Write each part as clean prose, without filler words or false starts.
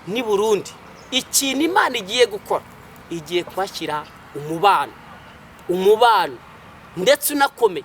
ni Burundi ikintu Imana igiye gukora igiye kwashyira umubano ndetse unakomeye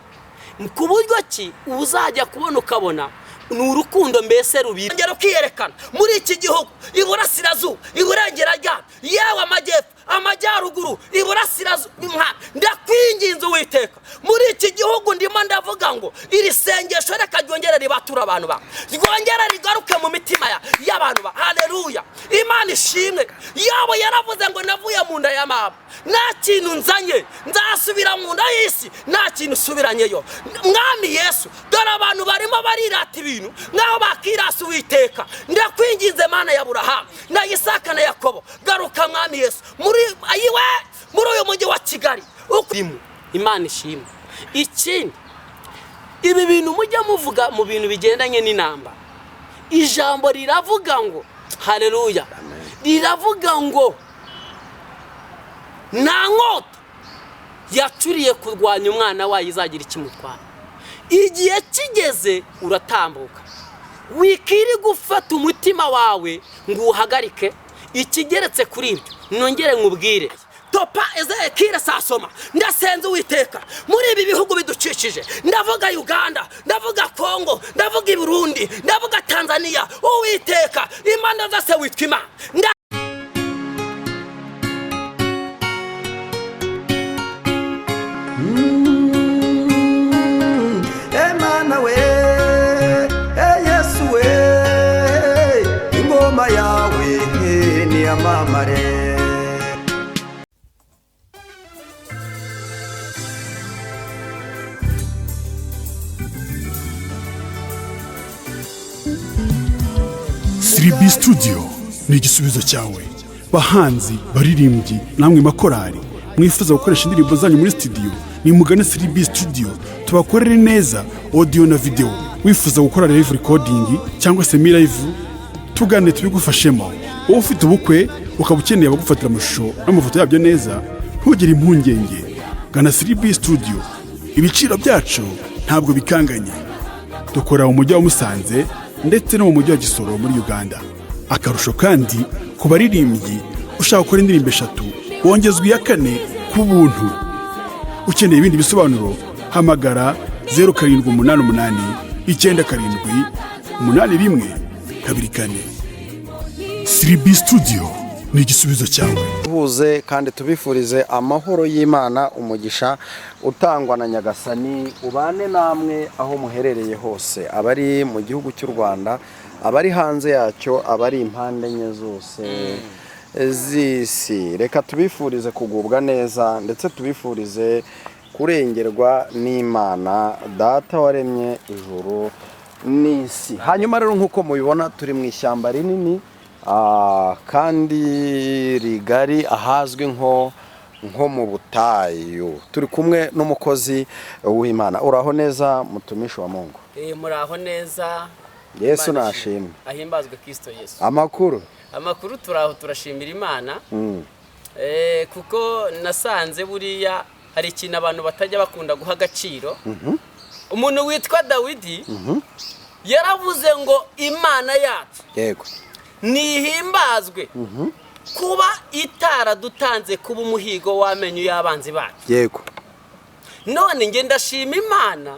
ku buryo ki uzajya kubona ukabona ni urukundo mbese rubiri ngero kiyerekana muri iki gihugu iburasirazuba iburengerazuba yewe amajyepfo amajyaruguru iburasirazuba ndakwinginze Uwiteka muri iki gihugu ndimo ndavuga ngo iri sengesho reka ryongere ribatura abantu ba ryongere rigaruke mu mitima y'abantu ba haleluya Imana ishimwe yabo yaravuze ngo navuye mu nda ya mama nta kintu nzanye nzasubira mu nda y'isi nta kintu subiranyeyo mwami Yesu dore abantu barimo barirata ibintu ngaho bakirasa Uwiteka ndakwinginze Mana ya Aburahamu na Isaka na Yakobo garuka mwami Yesu muri uyu mujyi wa Kigali Imana ishimwe ikindi ibi bintu mujya muvuga mu bintu bigendanye n'inamba ijambo riravuga ngo haleluya riravuga ngo nta nkota yacuriye kurwanya umwana wayo izagira ikimutwara igihe kigeze uratambuka wikiri gufata umutima wawe ngo uhagarike ikigeretse kuri ibyo nongere nkubwire topa Ezekire sasoma ndasenze Uwiteka muri ibi bihugu biducishije ndavuga Uganda ndavuga Kongo ndavuga Burundi ndavuga Tanzania Uwiteka Imana zose witwa Imana Emana we Yesu we ingoma yawe ni amamare Siribi Studio ni igisubizo cyawe bahanzi baririmbyi namwe makorari mwifuza gukoresha indirimbo zanyu muri studio ni mugane Siribi Studio tubakorere neza audio na video wifuza gukora live recording cyangwa se live tugane tubigufashemo wowe ufite ubukwe ukaba ukeneye abagufatira amashusho n'amafoto yabyo neza ntugire impungenge gana Siribi Studio ibiciro byacu ntabwo bikanganye dukora mu mujyi wa Musanze ndetse no mu mujyi wa Gisoro muri Uganda akarusho kandi ku baririmbyi ushaka gukora indirimbo 3 wongezwa iya 4 ku buntu ukeneye ibindi bisobanuro hamagara 0788 97 81 Siribi Studio ni igisubizo cyawe tuhuze kandi tubifurize amahoro y'Imana umugisha utangwa na Nyagasani ubane namwe aho muherereye hose abari mu gihugu cy'u Rwanda abari hanze yacyo abari impande enye zose z'isi reka tubifurize kugubwa neza ndetse tubifurize kurengerwa n'Imana data waremye ijuru n'isi hanyuma rero nkuko mubibona turi mu ishyamba rinini kandi rigari ahazwi nko mu butayu turi kumwe n'umukozi w'Imana uraho neza mutumishi wa Mungu muraho neza Yesu nashimwe ahimbazwe Kristo Yesu amakuru turaho turashimira Imana kuko nasanze buriya hari ikintu abantu batajya bakunda guha agaciro umuntu witwa Dawidi yaravuze ngo Imana yacu yego nihimbazwe kuba itaradutanze kuba umuhigo wamenyu y'abanzi bacu yego none nge ndashima Imana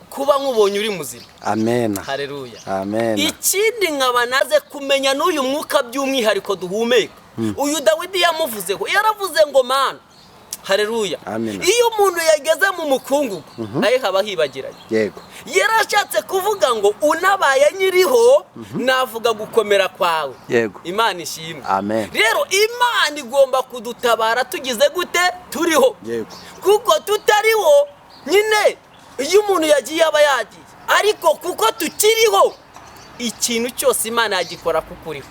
kuba nkubonye uri muzima amen haleluya amen ikindi nkaba naze kumenya n'uyu mwuka by'umwihariko duhumeka uyu Dawidi yamuvuzeho yaravuze ngo Mana haleluya iyo umuntu yageze mu mukungugu ahe haba hibagiranye yego yarashatse kuvuga ngo unabaye nyiriho navuga gukomera kwawe yego Imana ishimwe amen rero Imana igomba kudutabara tugize gute turiho yego kuko tutariho nyine iyo umuntu yagiye aba yagiye ariko kuko tukiriho ikintu cyose Imana yagikora kukuriho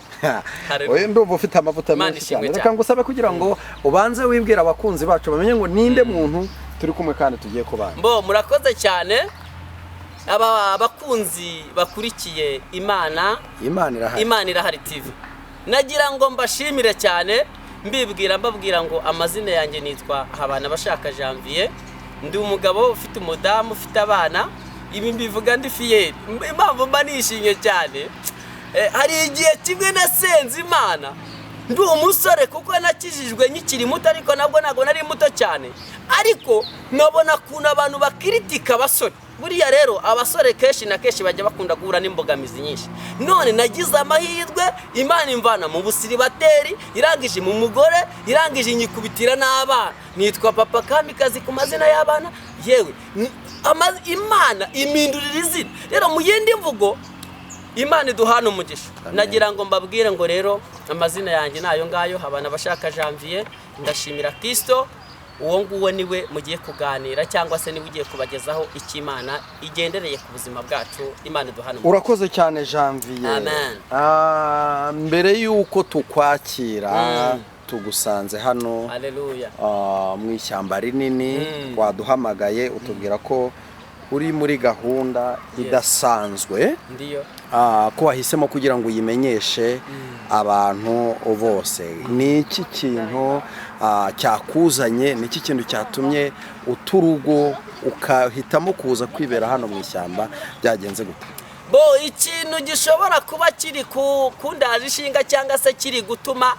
oye ndumva ufite amavuta menshi cyane reka ngusabe kugira ngo ubanze wibwira abakunzi bacu bamenye ngo ninde muntu turi kumwe kandi tugiye kubana murakoze cyane abakunzi bakurikiye Imana irahari TV nagira ngo mbashimire cyane mbabwira ngo amazina yanjye nitwa Habana Bashaka Janvier ndi umugabo ufite umudamu ufite abana ibi mbivuga ndi fiyeri impamvu mba nishimye cyane hari igihe kimwe nasenze Imana ndi umusore kuko nakijijwe nkikiri muto ariko nabwo ntago nari muto cyane ariko nabona kuna abantu bakiritika abasore buriya rero abasore kenshi na kenshi bajya bakunda guhura n'imbogamizi nyinshi none nagize amahirwe Imana imvana mu busiribateri irangije mu mugore irangije inyikubitira n'abana nitwa Papa Kamikazi ku mazina y'abana yewe Imana imindurira izina rero mu yindi mvugo Imana iduhana umugisha nagira ngo mbabwire ngo rero amazina yanjye nayo ngayo abana bashaka Janvier ndashimira Kristo uwo nguwo niwe mugiye kuganira cyangwa se niwe ugiye kubagezaho ikimana igendereye ku buzima bwacu Imana iduhana umugisha urakoze cyane Janvier amen mbere yuko tukwakira tugusanze hano haleluya mu ishyamba rinini waduhamagaye utubwira ko uri muri gahunda idasanzwe ndiyo ko wahisemo kugira ngo uyimenyeshe abantu bose ni iki kintu cyakuzanye ni iki kintu cyatumye uturugo ukahitamo kuza kwibera hano mu ishyamba byagenze gute bo ikintu gishobora kuba kiri kundaje ishinga cyangwa se kiri gutuma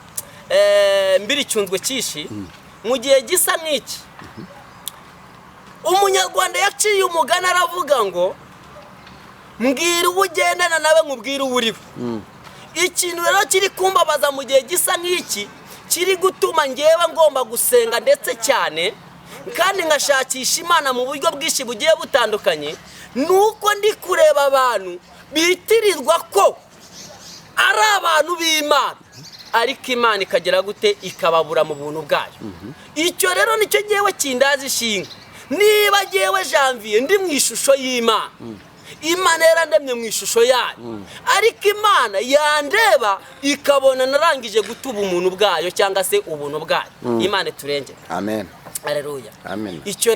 mbiricyunzwe kishi mu gihe gisa nk'iki umunyarwanda yaciye umugani aravuga ngo mbwira uwo ugendana nawe nkubwire uwo uriwe ikintu rero kiri kumbabaza mu gihe gisa nk'iki kiri gutuma ngewe ngomba gusenga ndetse cyane kandi ngashakisha Imana mu buryo bwinshi bugiye butandukanye nuko ndi kureba abantu bitirirwa ko ari abantu b'Imana ariko Imana ikagera gute ikababura mu buntu bwayo icyo rero nicyo ngewe kindazi ishinga niba ngewe Janvier ndi mu ishusho y'Imana Imana yarandemye mu ishusho yayo ariko Imana yandeba ikabona narangije gutuba umuntu bwayo cyangwa se ubuntu bwayo Imana turengere amen haleluya amen icyo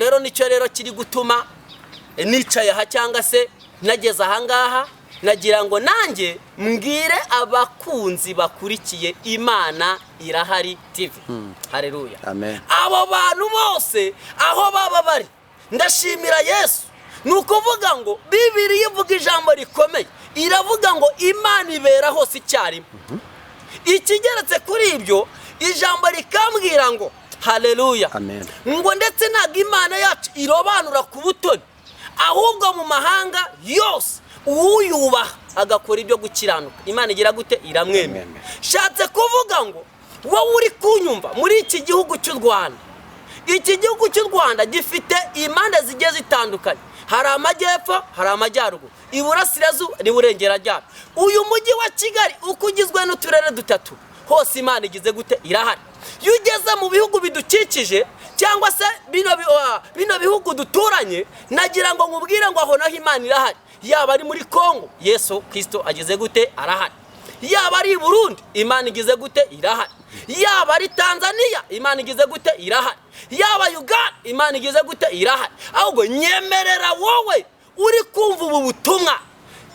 rero kiri gutuma nicaye aha cyangwa se nageze aha ngaha nagira ngo nanjye mbwire abakunzi bakurikiye Imana Irahari TV haleluya amen abo bantu bose aho baba bari ndashimira Yesu nukuvuga ngo Bibiliya ivuga ijambo rikomeye iravuga ngo Imana ibera hose icyarimwe ikigeretse kuri ibyo ijambo rikambwira ngo haleluya amen ngo ndetse ntabwo Imana yacu irobanura ku butoni ahubwo mu mahanga yose uwuyubaha agakora ibyo gukiranuka Imana igira gute iramwemera shatse kuvuga ngo wowe uri kunyumva muri iki gihugu cy'u Rwanda iki gihugu cy'u Rwanda gifite impande zigiye zitandukanye hari amajyepfo hari amajyaruguru iburasirazuba n'iburengerazuba uyu mujyi wa Kigali uko ugizwe n'uturere dutatu hose Imana igize gute irahari iyo ugeze mu bihugu bidukikije cyangwa se bino bihugu duturanye nagira ngo nkubwire ngo aho naho Imana irahari yaba ari muri Kongo Yesu Kristo agize gute arahari yaba ari Burundi Imana igize gute irahari yaba ari Tanzania Imana igize gute irahari yaba Uganda Imana igize gute irahari ahubwo nyemerera wowe uri kumva ubu butumwa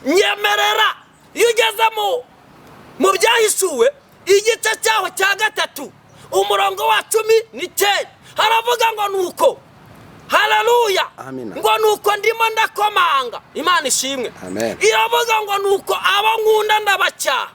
nyemerera iyo ugeze mu byahishuwe igice cyaho cya 3 umurongo wa 19 haravuga ngo nuko haleluya ngo nuko ndimo ndakomanga Imana ishimwe iravuga ngo nuko aba nkunda ndabacyaha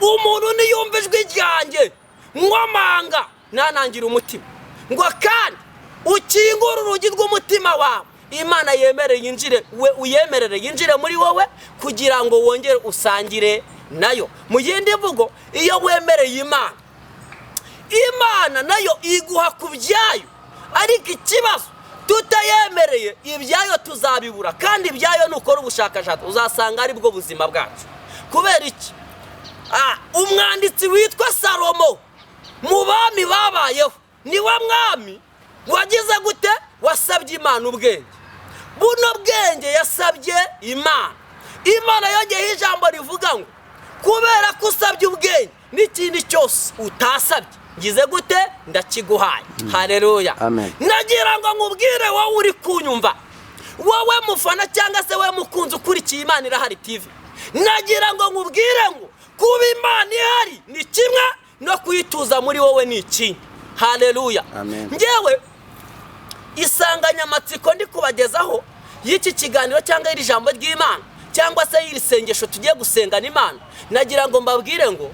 umuntu niyumva ijwi ryanjye nkomanga nanangira umutima ngo kandi ukingura urugi rw'umutima wawe Imana yemerere yinjire we uyemerere yinjire muri wowe kugira ngo wongere usangire nayo mu yindi mvugo iyo wemereye Imana nayo iguha ku byayo ariko ikibazo tutayemereye ibyayo tuzabibura kandi ibyayo nukora ubushakashatsi uzasanga ari bwo buzima bwacu kubera iki umwanditsi witwa Salomo mu bami babayeho niwe mwami wagize gute wasabye Imana ubwenge buno bwenge yasabye Imana yongeye ijambo rivuga ngo kubera ko usabye ubwenge n'ikindi cyose utasabye ngize gute ndakiguhaye haleluya nagira ngo nkubwire wowe uri kunyumva wowe mufana cyangwa se wowe mukunzi ukurikiye Imana Irahari TV nagira ngo nkubwire ngo kuba Imana ihari ni kimwe no kuyituza muri wowe ni iki haleluya ngewe isanganyamatsiko ndi kubagezaho y'iki kiganiro cyangwa iri jambo ry'Imana cyangwa se y'iri sengesho tugiye gusengana Imana, nagira ngo mbabwire ngo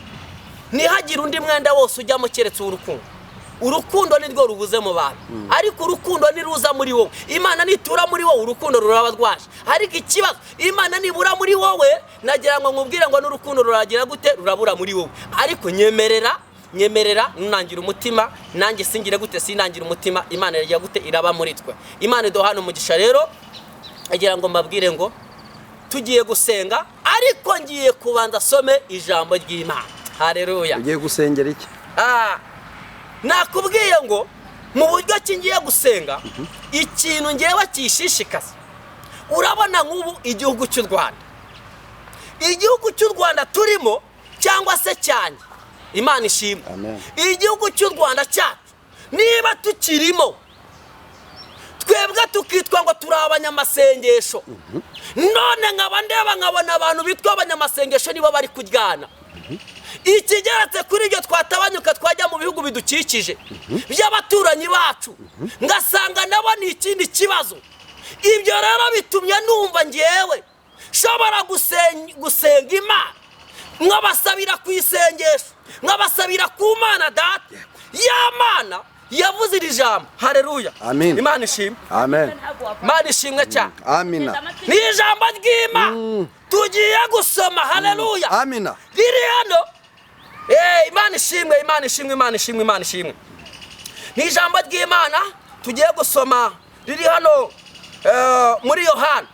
ntihagire undi mwenda wose ujyamo keretse urukundo. Urukundo nirwo rubuze mu bantu, ariko urukundo niruza muri wowe, Imana nitura muri wowe, urukundo ruraba rwaje. Ariko ikibazo, Imana nibura muri wowe, nagira ngo nkubwire ngo n'urukundo ruragira gute, rurabura muri wowe. Ariko nyemerera nunangira umutima, nanjye singire gute sinangira umutima, Imana yagira gute iraba muri twe. Imana iduhana umugisha. Rero nagira ngo mbabwire ngo tugiye gusenga, ariko ngiye kubanza some ijambo ry'Imana. Haleluya. Ugiye gusengera iki? Nakubwiye ngo mu buryo kingiye gusenga, ikintu ngewe kishishikaza. Urabona nk'ubu igihugu cy'u Rwanda, igihugu cy'u Rwanda turimo cyangwa se cyanjye, Imana ishimwe. Igihugu cy'u Rwanda cyacu niba tukirimo, twebwe tukitwa ngo turi abanyamasengesho, none nkaba ndeba nkabona abantu bitwa abanyamasengesho nibo bari kuryana. Ikigeretse kuri ibyo twatabanyuka twajya mu bihugu bidukikije by'abaturanyi bacu, ngasanga nabo ni ikindi kibazo. Ibyo rero bitumye numva ngewe shobora gusenga Imana, nkabasabira ku isengesho, nkabasabira ku Mana Data. Ya Mana yavuze iri jambo. Haleluya. Amen. Imana ishimwe. Amen. Imana ishimwe cyane. Amina. Ni ijambo ry'Imana tugiye gusoma. Haleluya. Amina. Riri hano. Imana ishimwe, Imana ishimwe, Imana ishimwe, Imana ishimwe. Ni ijambo ry'Imana tugiye gusoma, riri hano muri Yohana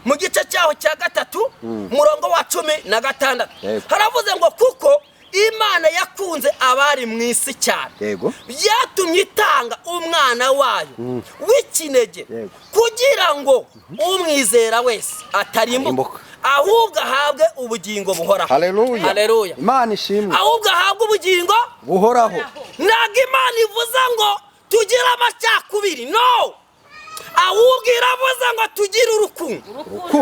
mu gice cyaho cya 3 murongo wa 16. Haravuze ngo kuko Imana yakunze abari mu isi cyane, byatumye itanga umwana wayo w'ikinege, kugira ngo umwizera wese atarimbuka, ahubwo ahabwe ubugingo buhoraho. Haleluya. Haleluya. Imana ishimwe. Ahubwo ahabwe ubugingo buhoraho. Ntabwo Imana ivuze ngo tugire amacakubiri, no, ahubwo iravuze ngo tugire urukundo.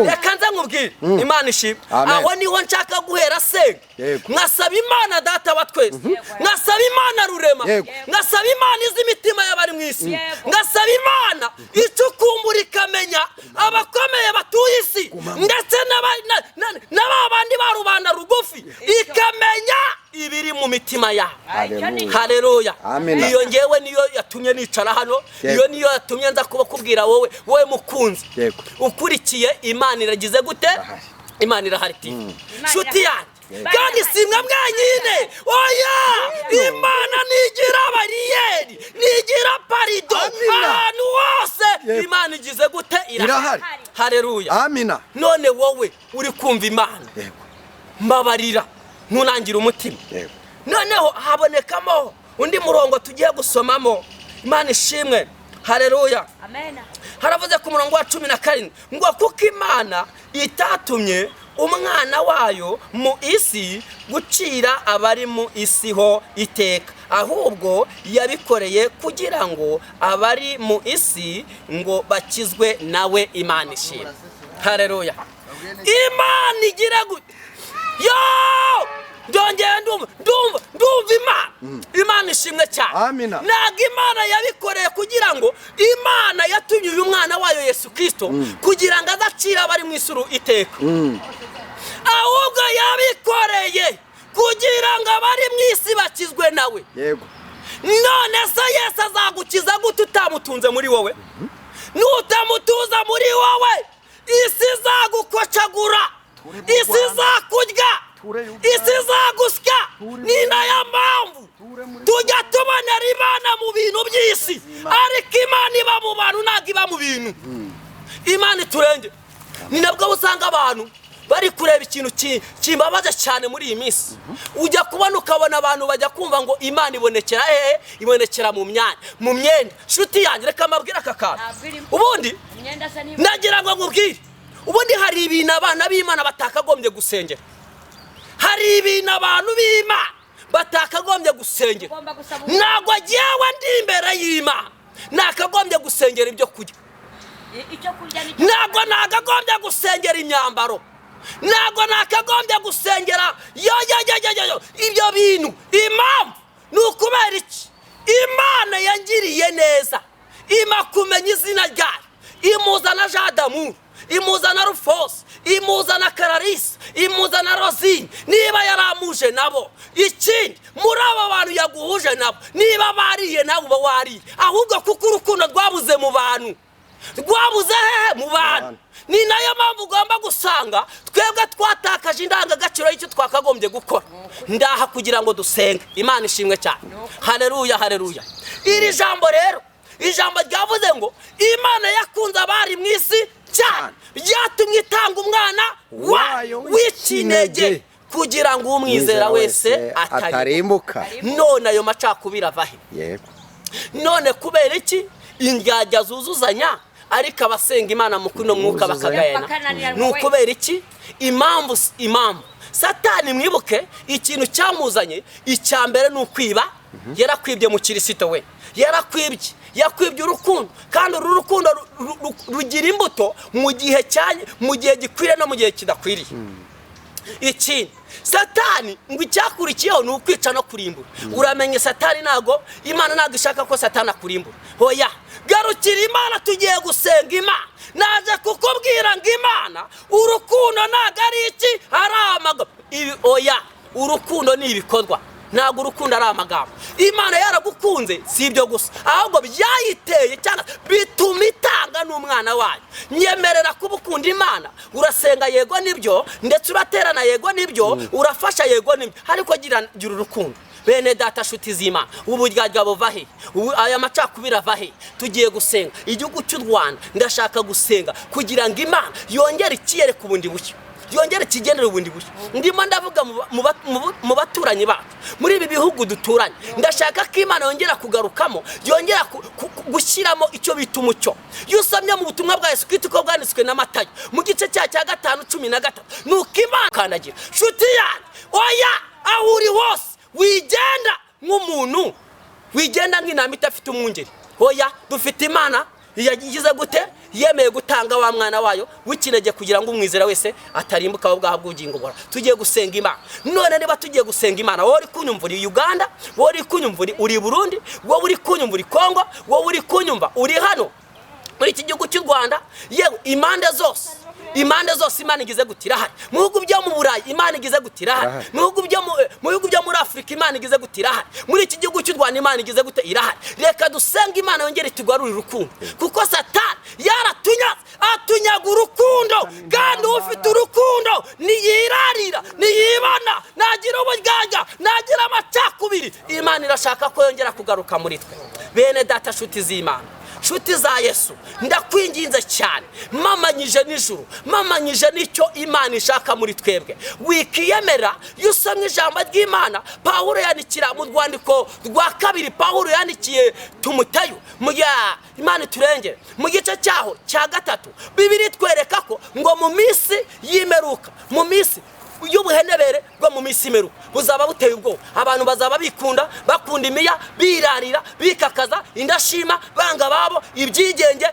Reka nza nkubwire, Imana ishimwe. Aho niho nshaka guhera senga, nkasaba Imana Data wa twese, nkasaba Imana Rurema, nkasaba Imana izi imitima y'abari mu isi, nkasaba Imana icukumbura ikamenya abakomeye batuye isi, ndetse n'abandi ba rubanda rugufi, ikamenya ibiri mu mitima yabo. Haleluya. Iyo ngewe niyo yatumye nicara hano, iyo niyo yatumye nza kubakubwira wowe mukunzi ukurikiye, Imana iragize gute? Imana irahari. Nshuti yanjye, kandi simwe mwenyine. Oya, Imana nigira bariyeri, nigira parido ahantu hose. Imana igize gute? Irahari. Haleluya. Amina. None wowe uri kumva Imana, mbabarira ntunangire umutima. Noneho habonekamo undi murongo tugiye gusomamo. Imana ishimwe. Haleluya. Amen. Haravuze ku murongo wa 17 ngo kuko Imana itatumye umwana wayo mu isi gucira abari mu isi ho iteka, ahubwo yabikoreye kugira ngo abari mu isi ngo bakizwe nawe. Imana ishimwe. Haleluya. Imana igira gute? Yo! Ndongera ndumva Imana. Imana ishimwe cyane. Amina. Ntabwo Imana yabikoreye kugira ngo, Imana yatumye uyu mwana wayo Yesu Kristo kugira ngo azacira abari mu isi iteka, ahubwo yabikoreye kugira ngo abari mu isi bakizwe nawe. Yego. None se Yesu azagukiza gute utamutunze muri wowe? Nutamutuza muri wowe, isi izagukocagura, isi izakurya, isi izagusya. Ni nayo mpamvu tujya tubonera Imana mu bintu by'isi, ariko Imana iba mu bantu, ntabwo iba mu bintu. Imana iturenge. Ni nabwo usanga abantu bari kureba ikintu kimbabaza cyane muri iyi minsi. Ujya kubona ukabona abantu bajya kumva ngo Imana ibonekera ibonekera mu myenda. Nshuti yanjye, reka mbabwire aka kantu. Ubundi nagira ngo nkubwire, ubundi hari ibintu abana b'Imana batakagombye gusengera. Hari ibintu abantu b'Imana batakagombye gusengera. Ntabwo agiyewe ndi imbere y'Imana nakagombye gusengera ibyo kurya, ntabwo nakagombye gusengera imyambaro, ntabwo nakagombye gusengera ibyo bintu. Impamvu ni ukubera iki? Imana yangiriye neza, ima kumenya izina ryayo, imuzana Adamu, imuzana Rufose, imuzana Kararisi, imuzana Rosine, niba yaramuje nabo. Ikindi muri aba bantu yaguhuje nabo, niba bariye nabo uba wariye, ahubwo kuko urukundo rwabuze mu bantu, rwabuze hehe mu bantu. Ni nayo mpamvu ugomba gusanga twebwe twatakaje indangagaciro y'icyo twakagombye gukora. Ndaha kugira ngo dusenge. Imana ishimwe cyane. Haleluya, haleluya. Iri jambo rero, ijambo ryavuze ngo Imana yakunze abari mu isi cyane, ryatumye itanga umwana wayo w'ikinege kugira ngo umwizera wese atarimbuka. None ayo macakubiri avahe? Yego. None kubera iki indyarya zuzuzanya ariko abasenga Imana mu kuno mwuka bakagayana? Nukubera iki? Impamvu Satani mwibuke ikintu cyamuzanye icyambere n'ukwiba. Yarakwibye mu Kirisito we, yakwibye urukundo, kandi uru rukundo rugira imbuto mu gihe cyanye, mu gihe gikwiriye no mu gihe kidakwiriye. Ikindi Satani ngo icyakurikiyeho ni ukwica no kurimbura. Uramenye Satani nago, Imana nago ishaka ko Satani akurimbura. Hoya, garukira Imana, tugiye gusenga Imana. Naje kukubwira ngo Imana urukundo nago ari iki? Ari amagambo. Oya, urukundo ni ibikorwa, ntabwo urukundo ari amagambo. Imana yaragukunze si ibyo gusa, ahubwo byayiteye cyane bituma itanga n'umwana wayo. Nyemerera kuba ukunda Imana, urasenga yego nibyo, ndetse uraterana yego nibyo, urafasha yego nibyo, ariko gira urukundo. Bene data nshuti z'Imana, uburyarya buva he? Aya macakubiri ava he? Tugiye gusenga. Igihugu cy'u Rwanda ndashaka gusenga kugira ngo Imana yongere ikiyere ku bundi bushya, yongere kigendere ubundi bushya. Ndimo ndavuga mu baturanyi bacu, muri ibi bihugu duturanye. Ndashaka ko Imana yongera kugarukamo, yongera gushyiramo icyo bita umucyo. Iyo usomye mu butumwa bwa Yesu Kristo ko bwanditswe na Matayo mu gice cya 5:13, nuko Imana kandagira nshuti yanjye, oya aho uri hose wigenda nk'umuntu, wigenda nk'intama idafite umwungeri. Oya, dufite Imana yagize gute? Yemeye gutanga wa mwana wayo w'ikinege kugira ngo umwizera wese atarimbuka ahubwo ahabwe ubugingo buhoraho. Tugiye gusenga Imana. None niba tugiye gusenga Imana, wowe uri kunyumva uri Uganda, wowe uri kunyumva uri Burundi, wowe uri kunyumva uri Kongo, wowe uri kunyumva uri hano muri iki gihugu cy'u Rwanda, yewe impande zose Imana igize gutira hari. Mu bihugu byo mu Burayi Imana igize gutira hari. Mu bihugu byo muri Afrika Imana igize gutira hari. Muri iki gihugu cy'u Rwanda Imana igize gutira hari. Reka dusenga Imana yongere tugarure urukundo, kuko Satani yaratunyaze, atunyaga urukundo, kandi ufite urukundo niyirarira, niyibana, nagira uburyarya, nagira amacakubiri. Imana irashaka ko yongera kugaruka muri twe. Bene data nshuti z'Imana, nshuti za Yesu, ndakwinginze cyane, mamanyije n'ijuru, mamanyije n'icyo Imana ishaka muri twebwe. Wikiyemera yusomye ijambo ry'Imana. Pawulo yandikira mu rwandiko rwa 2 Pawulo yandikiye Timoteyo, mu Imana turengere mu gice cyaho cya 3, Bibiri twereka ko ngo mu minsi yimeruka, mu minsi y'ubuhenebere bwo mu minsi imeruka buzaba buteye ubwoba. Abantu bazaba bikunda, bakunda imiya, birarira, bikakaza, indashima, banga babo, ibyigenge,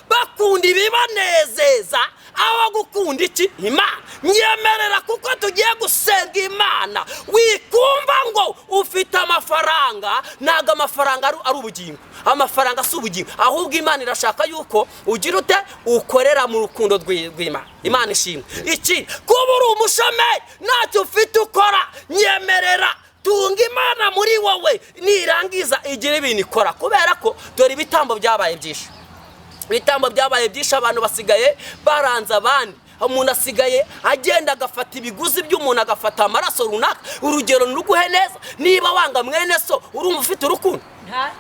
bakunda ibibanezeza aho gukunda iki? Imana. Nyemerera kuko tugiye gusenga Imana. Wikumva ngo ufite amafaranga, naga amafaranga ari ubugingo. Amafaranga si ubugingo, ahubwo Imana irashaka yuko ugira ute? Ukorera mu rukundo rw'Imana. Imana ishimwe. Iki kuba uri umushomeri ntacyo ufite ukora, nyemerera tunga Imana muri wowe, nirangiza igira ibintu ikora. Kubera ko dore ibitambo byabaye byinshi, ibitambo byabaye byinshi, abantu basigaye baranza abandi. Umuntu asigaye agenda agafata ibiguzi by'umuntu, agafata amaraso runaka. Urugero nuguhe neza, niba wanga mwene so uri umufite urukundo,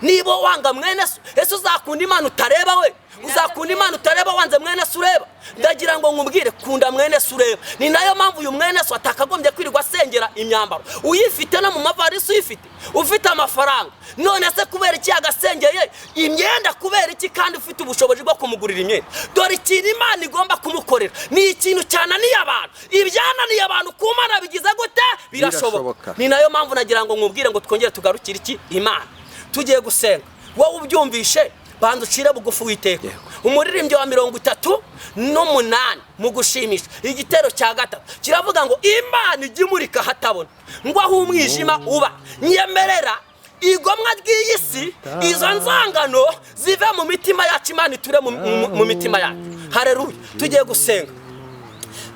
niba wanga mwene so, ese uzakunda Imana utareba we? Uzakunda Imana utareba wanze mwene so ureba? Ndagira ngo nkubwire, kunda mwene so ureba. Ni nayo mpamvu uyu mwene so atakagombye kwirirwa asengera imyambaro. Uyifite no mu mavarisi uyifite, ufite amafaranga, none se kubera iki agasengeye imyenda? Kubera iki kandi ufite ubushobozi bwo kumugurira imyenda? Dore ikintu Imana igomba kumukorera ni ikintu cyananiye abantu. Ibyananiye abantu ku Mana bigize gute? Birashoboka. Ni nayo mpamvu nagira ngo nkubwire ngo twongere tugarukire iki? Imana. Tugiye gusenga. Wowe ubyumvishe, banza ucire bugufi Uwiteka. Umuririmbyi wa 38 mu gushimisha igitero cya 3 kiravuga ngo Imana igimurika hatabona, ngo aho umwijima uba. Nyemerera igomwa ry'iyisi, izo nzangano zive mu mitima yacu, Imana iture mu mitima yacu. haleluya. tugiye gusenga.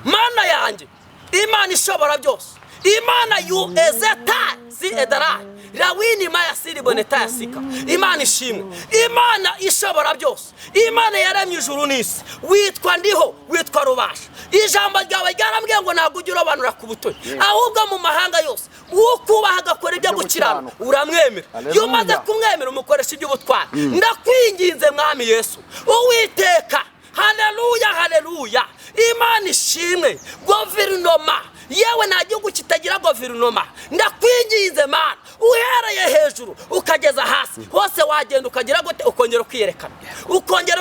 Mana yanjye, Imana ishobora byose, Imana yu ezeta si edara rawini maya siri boneta yasika, Imana ishimwe, Imana ishobora byose, Imana yaremye ijuru n'isi, witwa ndiho, witwa rubasha. Ijambo ryawe ryarambwiye ngo ntabwo ujya urobanura ku butoni, ahubwo mu mahanga yose ukubaha agakora ibyo gukirana uramwemera. Iyo umaze kumwemera umukoresha iby'ubutwari. Ndakwinginze mwami Yesu, Uwiteka, haleluya haleluya, Imana ishimwe, guverinoma yewe nta gihugu kitagira guverinoma, ndakwinginze Mana, uhereye hejuru ukageza hasi hose wagenda ukagira gute, ukongera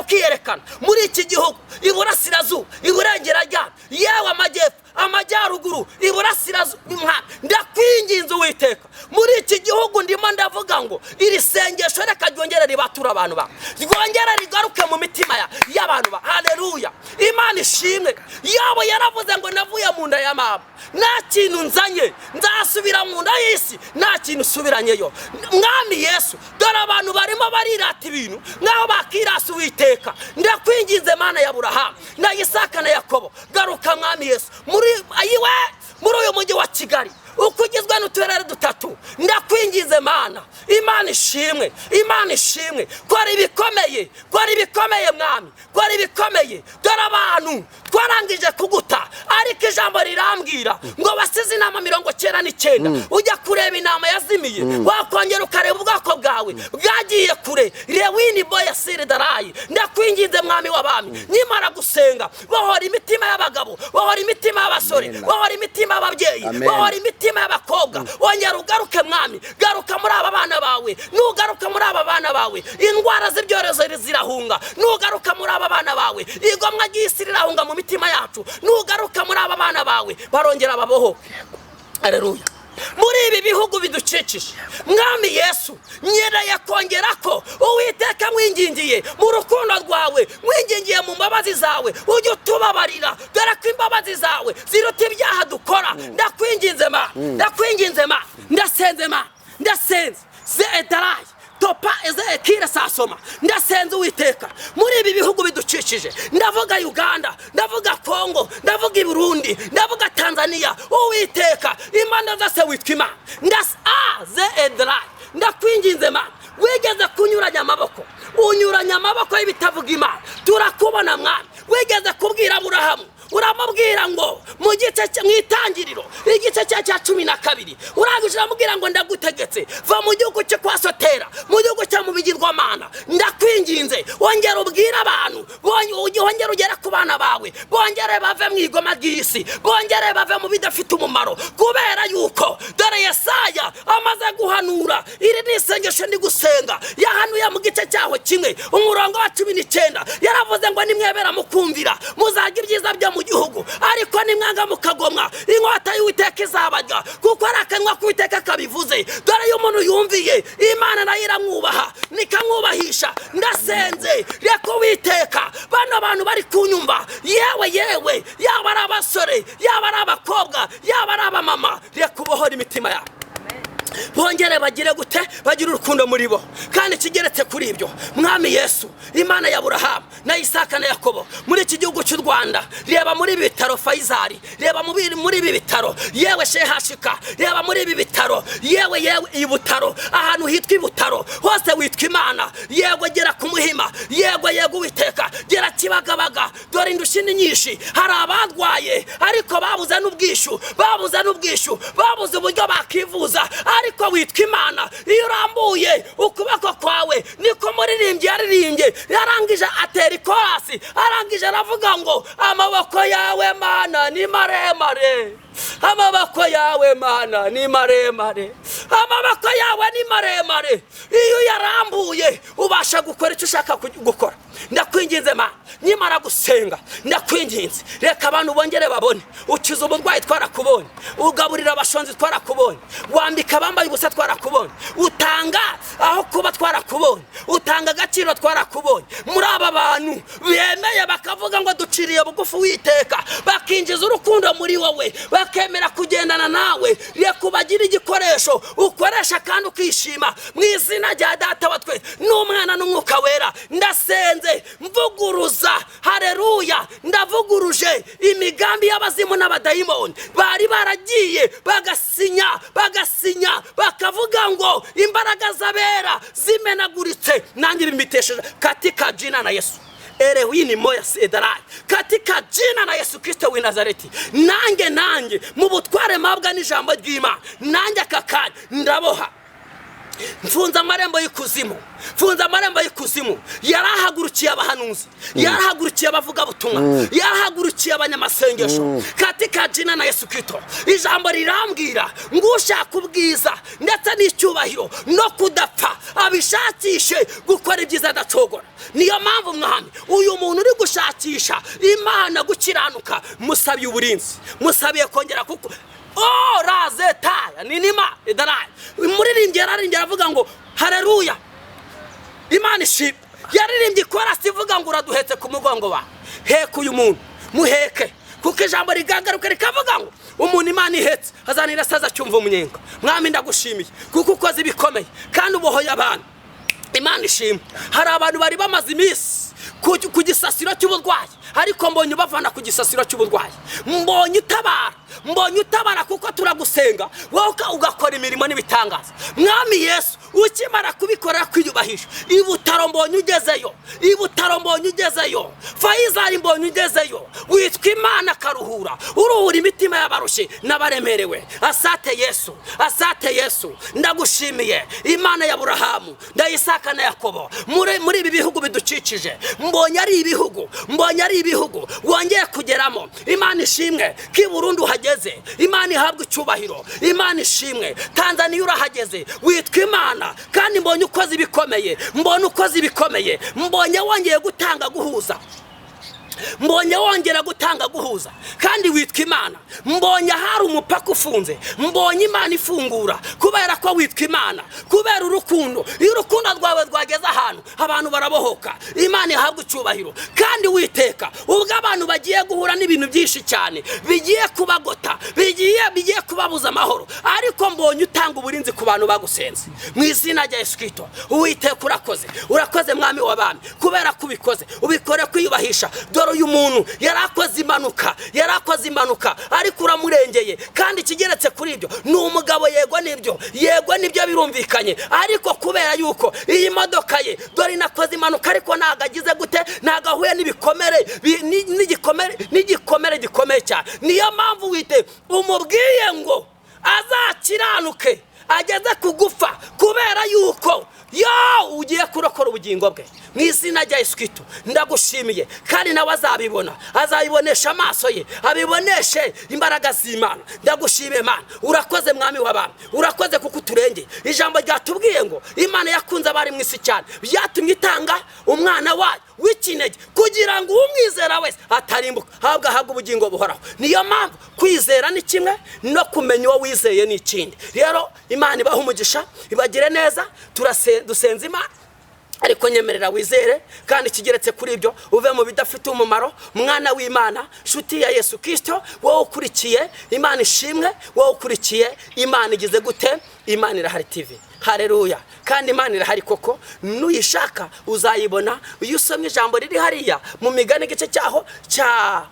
ukiyerekana muri iki gihugu, iburasirazuba, iburengerazuba, yewe amajyepfo, amajyaruguru, iburasirazuba. Ndakwinginze Uwiteka, muri iki gihugu ndimo ndavuga ngo iri sengesho reka ryongere ribatura abantu ba, ryongere rigaruke mu mitima y'abantu ba. Haleluya, Imana ishimwe. Yabo yaravuze ngo navuye mu nda ya mama, nta kintu nzanye, nzasubira mu nda y'isi nta kintu usubiranyeyo. Mwami Yesu, dore abantu barimo barirata ibintu nkaho bakirasa Uwiteka. Ndakwinginze Mana ya Aburahamu na Isaka na Yakobo, garuka Mwami Yesu muri uyu mujyi wa Kigali ukugizwe n'uturere dutatu. Ndakwinginze Mana, Imana ishimwe, Imana ishimwe, kora ibikomeye Mwami, kora ibikomeye. Dore abantu twarangije kuguta, ariko ijambo rirambwira ngo basize inama 99 ujya kureba inama yazimiye, wakongera ukareba ubwoko bwawe bwagiye kure. Rewini boya siri darayi. Ndakwinginze Mwami w'abami, nimara gusenga bohora imitima y'abagabo, bohora imitima y'abasore, bohora imitima y'ababyeyi, bohora imitima y'abakobwa. Ongera ugaruke Mwami, garuka muri aba bana bawe. Nugaruka muri aba bana bawe, indwara z'ibyorezo zirahunga. Nugaruka muri aba bana bawe, igomwa ry'isi rirahunga mu mitima yacu. Nugaruka muri aba bana bawe, barongera baboho. Haleluya. Muri ibi bihugu bidukikije, Mwami Yesu, nyereye kongera ko Uwiteka mwingingiye mu rukundo rwawe, mwingingiye mu mbabazi zawe, ujye utubabarira, dore ko imbabazi zawe ziruta ibyaha dukora. Ndakwinginze Mana, ndasenze ze edarayi topa eze ekira sasoma. Ndasenze Uwiteka, muri ibi bihugu bidukikije, ndavuga Uganda, ndavuga Kongo, ndavuga i Burundi, ndavuga Tanzania. Uwiteka, Imana zose witwa Imana. Ze edarayi. Ndakwinginze Mana, wigeze kunyuranya amaboko, unyuranya amaboko y'ibitavuga Imana. Turakubona Mwami, wigeze kubwira Aburahamu, uramubwira ngo mu gice mwitangiriro igice cya 12 urangije uramubwira ngo ndagutegetse va mu gihugu cyo kwa Sotera, mu gihugu cyo mu bigirwamana. Ndakwinginze wongera ubwira abantu, wongera ugera ku bana bawe, bongere bave mu igoma ry'isi, bongere bave mu bidafite umumaro, kubera yuko dore Yesaya amaze guhanura. Iri ni isengesho ndi gusenga, yahanuye mu gice cyaho kimwe umurongo wa 19, yaravuze ngo nimwebera mukumvira muzagira ibyiza byo mu gihugu, ariko nimwanga mukagomwa inkota y'Uwiteka izabarya, kuko ari akanwa k'Uwiteka kabivuze. Dore iyo umuntu yumviye Imana nayo iramwubaha nikamwubahisha. Ndasenze reka Uwiteka bano bantu bari kunyumva, yewe yaba ari abasore, yaba ari abakobwa, yaba ari abamama, reka ubohora imitima yabo, bongere bagire gute, bagire urukundo muri bo. Kandi kigeretse kuri ibyo, Mwami Yesu, Imana ya Aburahamu na Isaka na Yakobo, muri iki gihugu cy'u Rwanda, reba muri ibi bitaro Faisal, reba muri ibi bitaro, yewe Shehashika, reba muri ibi bitaro, yewe ibutaro, ahantu hitwa ibutaro hose witwa Imana. Yego gera ku Muhima, yego Uwiteka, gera Kibagabaga. Dore indushyi nyinshi, hari abadwaye ariko babuze n'ubwishu, babuze uburyo bakivuza, ariko witwa Imana. Iyo urambuye ukuboko kwawe, niko muririmbyi yaririmbye, yarangije atera ikorasi, arangije aravuga ngo amaboko yawe Mana ni maremare, amaboko yawe Mana ni maremare, amaboko yawe ni maremare. Iyo yarambuye ubasha gukora icyo ushaka gukora. Ndakwinginze Mana, nimara gusenga, ndakwinginze reka abantu bongere babone, ukiza uburwayi twarakubonye, ugaburira abashonzi twarakubonye, wambika abambaye ubusa twarakubonye, utanga aho kuba twarakubonye, utanga agaciro twarakubonye. Muri aba bantu bemeye bakavuga ngo duciriye bugufi Uwiteka, bakinjiza urukundo muri wowe, bakemera kugendana nawe, reka ubagira igikoresho ukoresha kandi ukishima, mu izina rya Data wa twese n'Umwana n'Umwuka Wera. Ndasenze mvuguruza, haleluya. hareruya, ndavuguruje imigambi y'abazimu n'abadayimoni bari baragiye bagasinya bakavuga ngo imbaraga z'abera zimenaguritse, nanjye bimitesheje katika jina na Yesu. Erewini moya sedarai katika jina na Yesu Kristo w'i Nazareti. Nanjye mu butware mabwa n'ijambo ry'Imana, nanjye akakanya ndaboha, mfunza amarembo y'ikuzimu. Yarahagurukiye abahanuzi, yarahagurukiye abavuga butumwa, yarahagurukiye abanyamasengesho katika jina na Yesu Kristo. Ijambo rirambwira ngo ushaka ubwiza ndetse n'icyubahiro no kudapfa abishakishe gukora ibyiza adacogora. Niyo mpamvu mwami uyu muntu uri gushakisha Imana gukiranuka, musabiye uburinzi, musabiye kongera kuko razeta ninima edarai. Umuririmbyi yararimbye avuga ngo haleluya, Imana ishimwe. Yaririmbye korasi ivuga ngo uraduhetse ku mugongo wa heka uyu muntu muheke, kuko ijambo rigagaruka rikavuga ngo umuntu Imana ihetse azanira saza cyumva umunyenga. Mwami ndagushimiye kuko ukoze ibikomeye kandi ubohoye abantu. Imana ishimwe. Hari abantu bari bamaze iminsi ku gisasiro cy'uburwayi, ariko mbonye bavana ku gisasiro cy'uburwayi. Mbonye utabara kuko turagusenga wowe ugakora imirimo n'ibitangaza. Mwami Yesu ukimara kubikorera kwiyubahisha, ibutaro mbonye ugezeyo, Fayizari mbonye ugezeyo, witwa Imana karuhura, uruhura imitima y'abarushye n'abaremerewe. Asate Yesu, ndagushimiye Imana ya Aburahamu, Isaka na Yakobo. Muri ibi bihugu bidukikije mbonye ari ibihugu wongeye kugeramo. Imana ishimwe ki Burundi uhageze, Imana ihabwe icyubahiro. Imana ishimwe Tanzania urahageze, witwa Imana kandi mbonye ukoze ibikomeye, mbonye wongeye gutanga guhuza, wongera gutanga guhuza kandi witwa Imana. Mbonye hari umupaka ufunze, mbonye Imana ifungura kubera ko witwa Imana, kubera urukundo. Iyo urukundo rwawe rwageze ahantu abantu barabohoka. Imana ihabwe icyubahiro kandi witeka ubwo abantu bagiye guhura n'ibintu byinshi cyane bigiye kubagota, bigiye kubabuza amahoro, ariko mbonye utanga uburinzi ku bantu bagusenze mu izina rya Yesu Kristo. Uwiteka urakoze mwami w'abami, kubera kubikoze ubikore kwiyubahisha. Dore uyu muntu yarakoze impanuka ariko uramurengeye, kandi ikigeretse kuri ibyo ni umugabo. Yego nibyo birumvikanye, ariko kubera yuko iyi modoka ye dore inakoze impanuka, ariko nagagize gute, nagahuye n'igikomere gikomeye cyane. Niyo mpamvu wite umubwiye ngo azakiranuke ageze kugufa, kubera yuko ugiye kurokora ubugingo bwe mu izina rya Yesu Kristo. Ndagushimiye kandi nawe azabibonesha amaso ye, abiboneshe imbaraga z'Imana. Ndagushimiye Mana, urakoze mwami w'abami, urakoze kuko uturengeye. Ijambo ryatubwiye ngo Imana yakunze abari mu isi cyane, byatumye itanga umwana wayo w'ikinege kugira ngo umwizera wese atarimbuka ahubwo ahabwe ubugingo buhoraho. Niyo mpamvu kwizera ni kimwe no kumenya uwo wizeye ni ikindi. Rero Imana ibaha umugisha, ibagire neza. Dusenze Imana, ariko nyemerera wizere kandi kigeretse kuri ibyo uve mu bidafite umumaro. Mwana w'Imana, nshuti ya Yesu Kristo, wowe ukurikiye Imana ishimwe, wowe ukurikiye Imana igize gute, Imana irahari TV. Haleluya. Kandi Imana irahari koko, nuyishaka uzayibona. Iyo usomye ijambo riri hariya mu Migani igice cyaho cya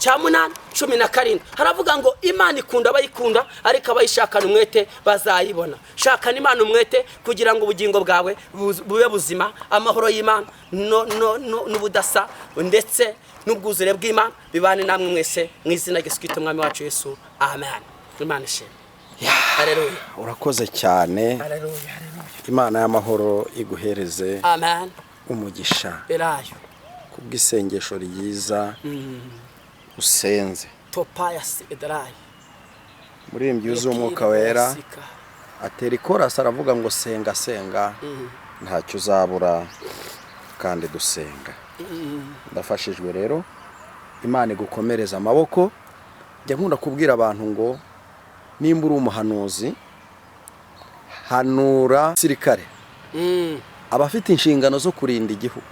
8:17 haravuga ngo Imana ikunda abayikunda, ariko abayishakana umwete bazayibona. Shakana Imana umwete kugira ngo ubugingo bwawe bube buzima, amahoro y'Imana n'ubudasa ndetse n'ubwuzure bw'Imana bibane namwe mwese mu izina rya Yesu Kristo mwami wacu Yesu. Amen. Imana ishimwe. Haleluya. Urakoze cyane. Haleluya. Imana y'amahoro iguhereze. Amen. Umugisha. Berayo. Kubw'isengesho ryiza usenze. Topayasi edarai. Muri mbyuze umwuka wera atera ikorasi aravuga ngo senga ntacyo uzabura kandi dusenga. Ndafashijwe rero, Imana igukomereza amaboko. Njya nkunda kubwira abantu ngo nimba uri umuhanuzi, hanura sirikare abafite inshingano zo kurinda igihugu.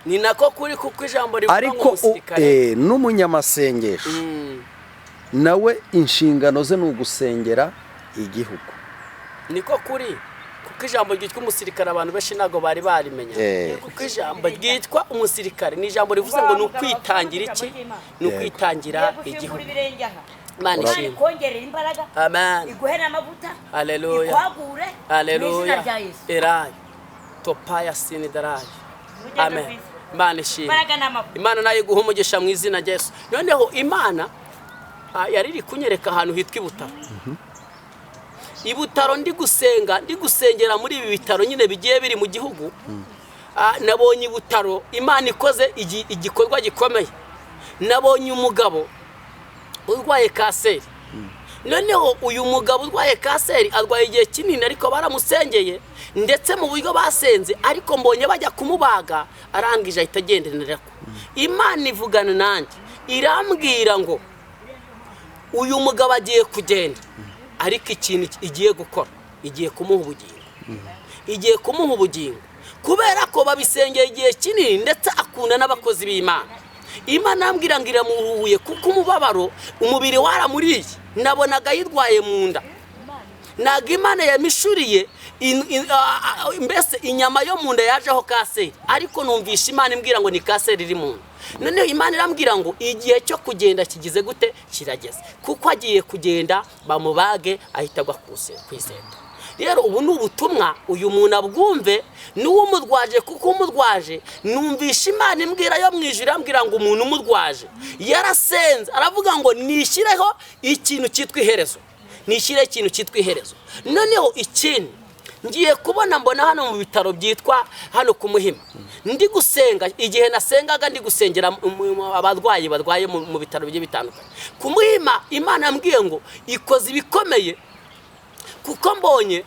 Ni nako kuri kuko ijambo rivuga ngo umusirikare n'umunyamasengesho nawe inshingano ze ni ugusengera igihugu. Niko kuri kuko ijambo ryitwa umusirikare abantu benshi ntago bari barimenya kuko ijambo ryitwa umusirikare ni ijambo rivuze ngo ni ukwitangira iki ni ukwitangira igihugu Imana ishimwe kongerera imbaraga amen iguhera amavuta haleluya ikwagure haleluya erayi topaya sini darayi amen Imana ishimwe Imana nayo guha umugisha mu izina rya Yesu noneho Imana yari iri kunyereka ahantu hitwa ibutaro ibutaro ndi gusengera muri ibi bitaro nyine bigiye biri mu gihugu nabonye ibutaro Imana ikoze igikorwa gikomeye nabonye umugabo urwaye kanseri noneho uyu mugabo urwaye kanseri arwaye igihe kinini ariko baramusengeye ndetse mu buryo basenze ariko mbonye bajya kumubaga arangije ahita agenderera ko Imana ivugana nanjye irambwira ngo uyu mugabo agiye kugenda ariko ikintu igiye gukora igiye kumuha ubugingo kubera ko babisengeye igihe kinini ndetse akunda n'abakozi b'Imana Imana ambwira ngo iramuhuye kuko umubabaro umubiri waramuriye nabonaga yirwaye mu nda naga Imana yamishuriye mbese inyama yo mu nda yajeho kanseri ariko numvisha Imana imbwira ngo ni kanseri iri mu nda noneho Imana irambwira ngo igihe cyo kugenda kigize gute kirageze kuko agiye kugenda bamubage ahita agwa kwiseta rero ubu ni ubutumwa uyu muntu abwumve n'uwo mudwaje kuko umudwaje numvisha Imana imbwira yo mwijuru irambwira ngo umuntu umudwaje yarasenze aravuga ngo nishireho ikintu cyitwa iherezo noneho ikindi ngiye kubona mbona hano mu bitaro byitwa hano ku Muhima ndi gusenga igihe nasengaga ndi gusengera abarwayi barwaye mu bitaro bigiye bitandukanye ku Muhima Imana yambwiye ngo ikoze ibikomeye kuko mbonye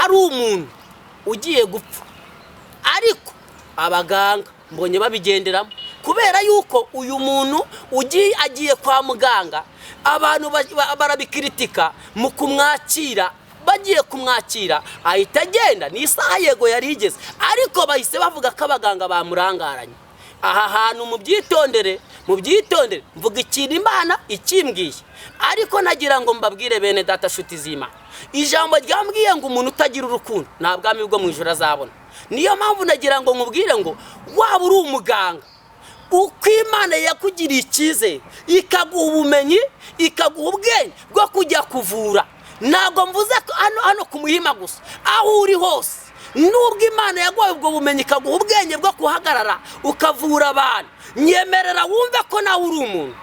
ari umuntu ugiye gupfa ariko abaganga mbonye babigenderamo kubera yuko uyu muntu agiye kwa muganga abantu barabikritika mu kumwakira bagiye kumwakira ahita agenda ni isaha yego yari igeze ariko bahise bavuga ko abaganga bamurangaranye aha hantu mu byitondere mvuga ikintu Imana ikimbwiye ariko nagira ngo mbabwire bene data shuti z'Imana ijambo ryambwiye ngo umuntu utagira urukundo nta bwami bwo mu ijuru azabona niyo mpamvu nagira ngo nkubwire ngo waba uri umuganga uko Imana yakugiriye icyizere ikaguha ubumenyi ikaguha ubwenge bwo kujya kuvura ntabwo mvuze hano ku Muhima gusa aho uri hose nubwo Imana yaguhaye ubwo bumenyi ikaguha ubwenge bwo kuhagarara ukavura abantu nyemerera wumve ko nawe uri umuntu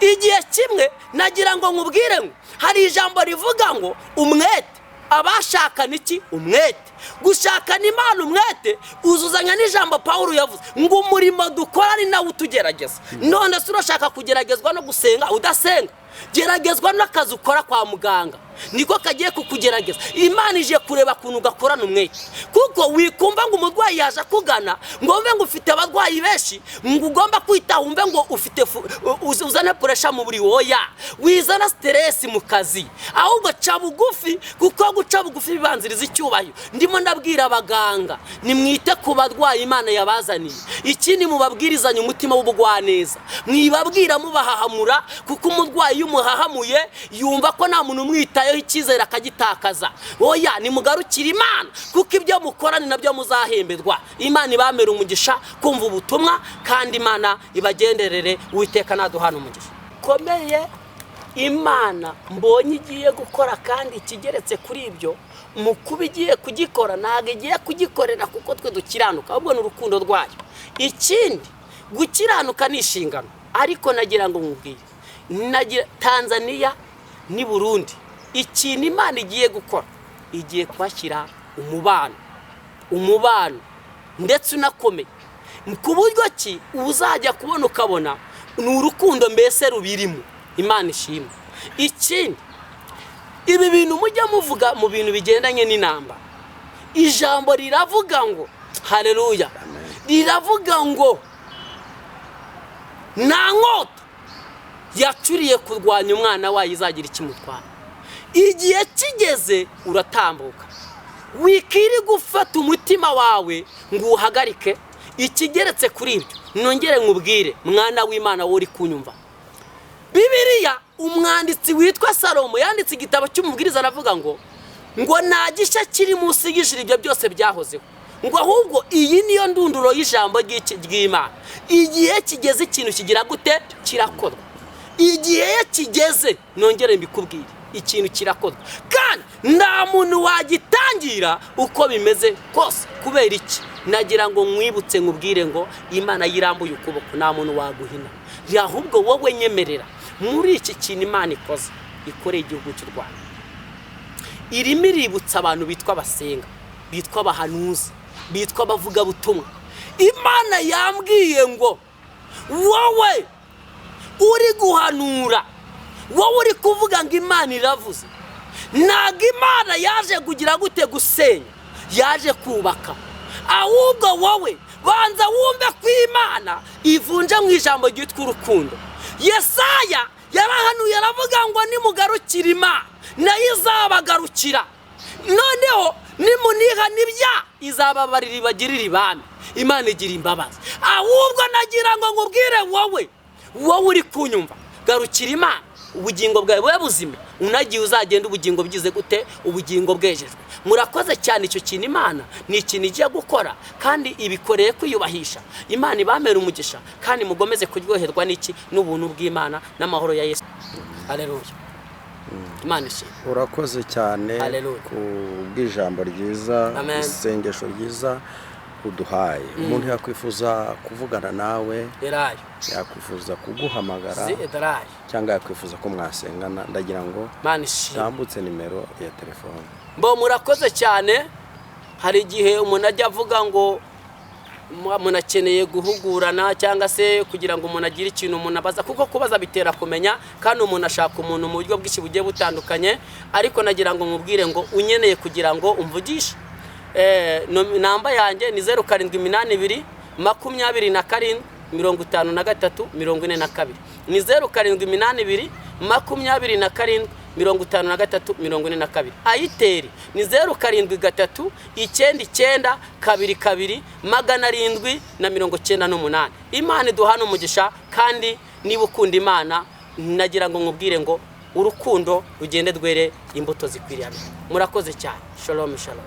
igihe kimwe nagira ngo nkubwire ngo hari ijambo rivuga ngo umwete abashakana iki umwete gushakana Imana umwete uzuzanya n'ijambo Pawulo yavuze ngo umurimo dukora ni nawe utugerageza none se urashaka kugeragezwa no gusenga udasenga geragezwa n'akazi ukora kwa muganga niko kagiye kukugerageza Imana ije kureba kuntu gakorana umwete kuko wikumva ngo umurwayi yaje kugana ngo wumve ngo ufite abarwayi benshi ngo ugomba kwita wumve ngo ufite uzana pressure mu buri woya wizana stress mu kazi ahubwo ca bugufi kuko guca bugufi bibanziriza icyubahiro ndimo ndabwira abaganga nimwite ku barwayi Imana yabazaniye ikindi mubabwirizanye umutima w'ubugwaneza mwibabwira mubahahamura kuko umurwayi yumuhahamuye yumva ko nta muntu umwitayeho icyizere akagitakaza oya nimugarukira Imana kuko ibyo mukora ni nabyo muzahemberwa Imana ibamera umugisha kumva ubutumwa kandi Imana ibagenderere Uwiteka naduhana umugisha komeye Imana mbonye igiye gukora kandi ikigeretse kuri ibyo mu kuba igiye kugikora ntabwo igiye kugikorera kuko twe dukiranuka ahubwo ni urukundo rwayo ikindi gukiranuka ni inshingano ariko nagira ngo nkubwire Tanzania ni Burundi ikintu Imana igiye gukora igiye kubashyira umubano ndetse unakomeye ku buryo ki uzajya kubona ukabona ni urukundo mbese rubirimo Imana ishimwe ikindi ibi bintu mujya muvuga mu bintu bigendanye n'inamba ijambo riravuga ngo haleluya riravuga ngo nta nkota yacuriye kurwanya umwana wayo izagira ikimutwara igihe kigeze uratambuka wikiri gufata umutima wawe ngo uhagarike ikigeretse kuri ibyo nongere nkubwire mwana w'Imana wo uri kunyumva Bibiliya umwanditsi witwa Salomo yanditse igitabo cy'umubwiriza aravuga ngo ngo nta gishya kiri munsi y'ijuru, ibyo byose byahozeho, ngo ahubwo iyi niyo ndunduro y'ijambo ry'Imana. Igihe kigeze ikintu kigira gute? Kirakorwa. Igihe kigeze, nongere mbikubwire, ikintu kirakorwa, kandi nta muntu wagitangira uko bimeze kose. Kubera iki? Nagira ngo mwibutse nkubwire ngo Imana yirambuye ukuboko, nta muntu waguhina. Ahubwo wowe nyemerera muri iki kintu Imana ikoze, ikoreye igihugu cy'u Rwanda, irimo iributsa abantu bitwa abasenga, bitwa abahanuzi, bitwa abavuga butumwa. Imana yambwiye ngo wowe uri guhanura, wowe uri kuvuga ngo Imana iravuze, ntabwo Imana yaje kugira gute gusenya, yaje kubaka. Ahubwo wowe banza wumve ko Imana ivunje mu ijambo ryitwa urukundo. Yesaya yarahanuye aravuga ngo nimugarukira Imana nayo izabagarukira, noneho nimuniha n'ibya izababarira ibagirira ibami. Imana igira imbabazi. Ahubwo nagira ngo nkubwire wowe uri kunyumva, garukira Imana, ubugingo bwawe bube buzima, unagiye uzagenda ubugingo bwize gute? Ubugingo bwejejwe. Murakoze cyane, icyo kintu Imana ni ikintu igiye gukora, kandi ibikoreye kwiyubahisha. Imana ibamera umugisha, kandi mugomeze kuryoherwa n'iki? N'ubuntu bw'Imana n'amahoro ya Yesu. Haleluya. Imana ishimwe. Urakoze cyane ku bw'ijambo ryiza, isengesho ryiza uduhaye. Umuntu yakwifuza kuvugana nawe, yakwifuza kuguhamagara, cyangwa yakwifuza ko mwasengana, ndagira ngo tambutse nimero ya telefone. Mbo murakoze cyane. Hari igihe umuntu ajya avuga ngo umuntu akeneye guhugurana, cyangwa se kugira ngo umuntu agire ikintu umuntu abaza, kuko kubaza bitera kumenya, kandi umuntu ashaka umuntu mu buryo bwinshi bugiye butandukanye. Ariko nagira ngo nkubwire ngo unyeneye kugira ngo umvugishe, namba yanjye ni 0782 27 53 42. Ni 0782 27 53 42. Ayiteri ni 07 99 22 798. Imana iduhana umugisha, kandi niba ukunda Imana, nagira ngo nkubwire ngo urukundo rugende rwere imbuto zikwiriye. Murakoze cyane. Shalom shalom.